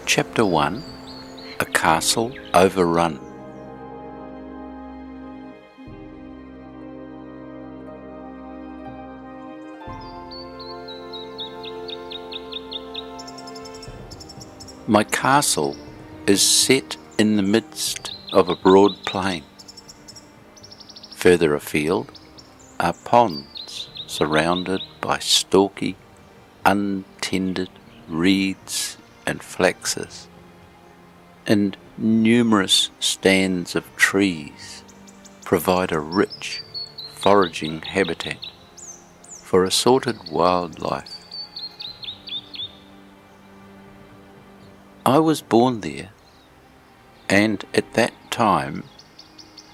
Chapter 1. A Castle Overrun. My castle is set in the midst of a broad plain. Further afield are ponds surrounded by stalky, untended reeds and flaxes, and numerous stands of trees provide a rich foraging habitat for assorted wildlife. I was born there, and at that time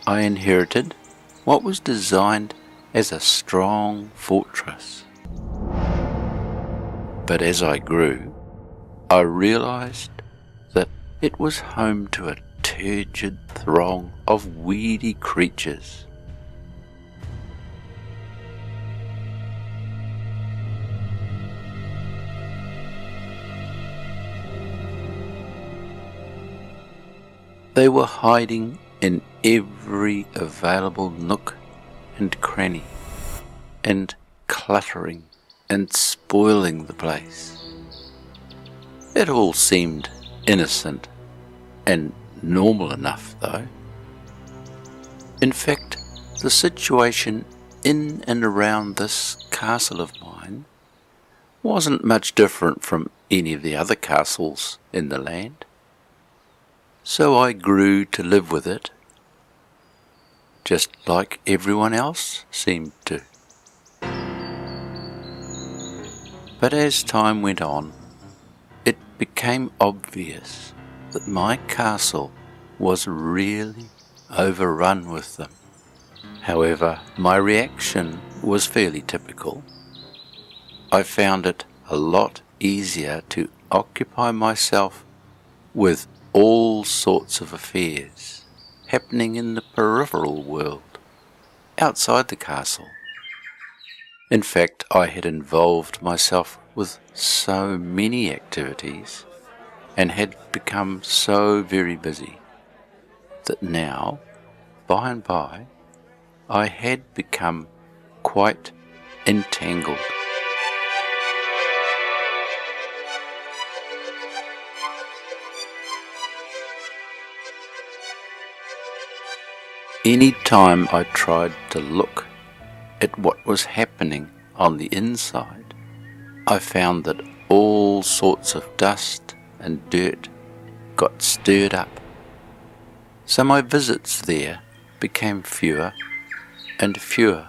I inherited what was designed as a strong fortress. But as I grew, I realized that it was home to a turgid throng of weedy creatures. They were hiding in every available nook and cranny, and cluttering and spoiling the place. It all seemed innocent and normal enough, though. In fact, the situation in and around this castle of mine wasn't much different from any of the other castles in the land. So I grew to live with it, just like everyone else seemed to. But as time went on, it became obvious that my castle was really overrun with them. However, my reaction was fairly typical. I found it a lot easier to occupy myself with all sorts of affairs happening in the peripheral world, outside the castle. In fact, I had involved myself with so many activities and had become so very busy that now, by and by, I had become quite entangled. Any time I tried to look at what was happening on the inside, I found that all sorts of dust and dirt got stirred up. So my visits there became fewer and fewer.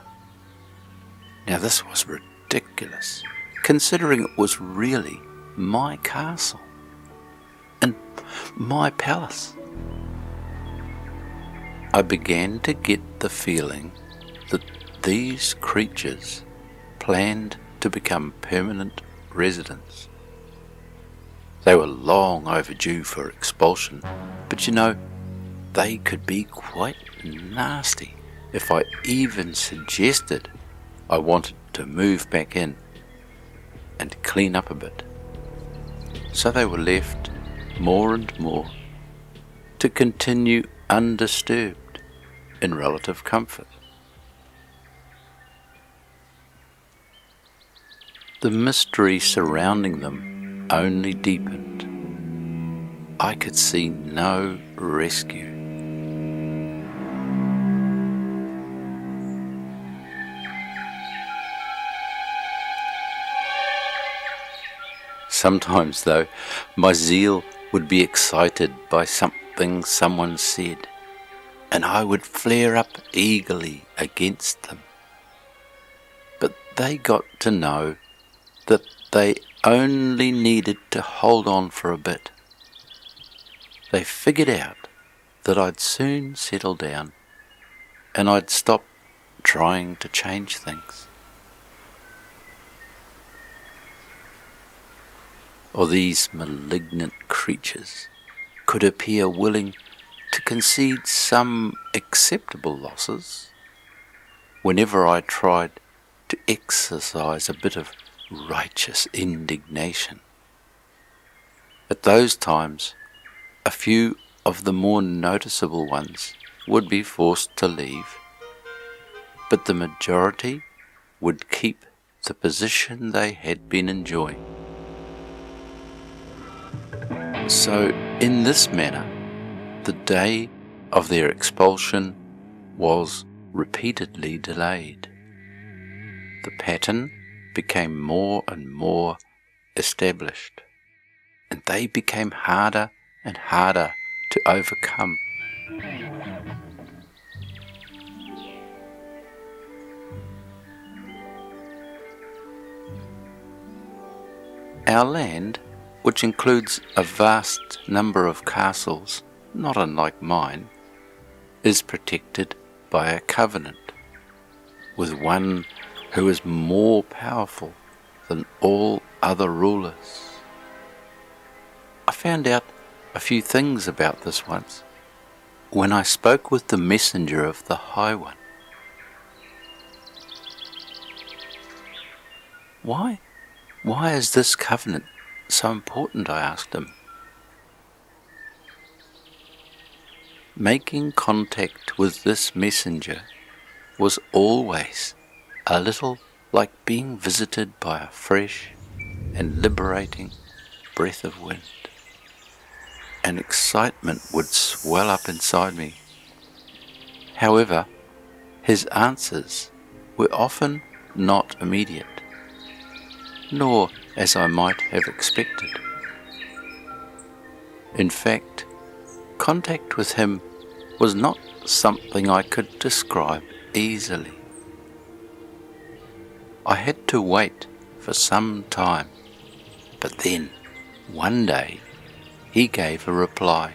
Now this was ridiculous, considering it was really my castle and my palace. I began to get the feeling that these creatures planned to become permanent residents. They were long overdue for expulsion, but you know, they could be quite nasty if I even suggested I wanted to move back in and clean up a bit. So they were left more and more to continue undisturbed in relative comfort. The mystery surrounding them only deepened. I could see no rescue. Sometimes, though, my zeal would be excited by something someone said, and I would flare up eagerly against them. But they got to know that they only needed to hold on for a bit. They figured out that I'd soon settle down and I'd stop trying to change things. Or these malignant creatures could appear willing to concede some acceptable losses whenever I tried to exercise a bit of righteous indignation. At those times, a few of the more noticeable ones would be forced to leave, but the majority would keep the position they had been enjoying. So, in this manner, the day of their expulsion was repeatedly delayed. The pattern became more and more established, and they became harder and harder to overcome. Our land, which includes a vast number of castles, not unlike mine, is protected by a covenant with one who is more powerful than all other rulers. I found out a few things about this once when I spoke with the messenger of the High One. Why is this covenant so important? I asked him. Making contact with this messenger was always a little like being visited by a fresh and liberating breath of wind. An excitement would swell up inside me. However, his answers were often not immediate, nor as I might have expected. In fact, contact with him was not something I could describe easily. I had to wait for some time, but then, one day, he gave a reply.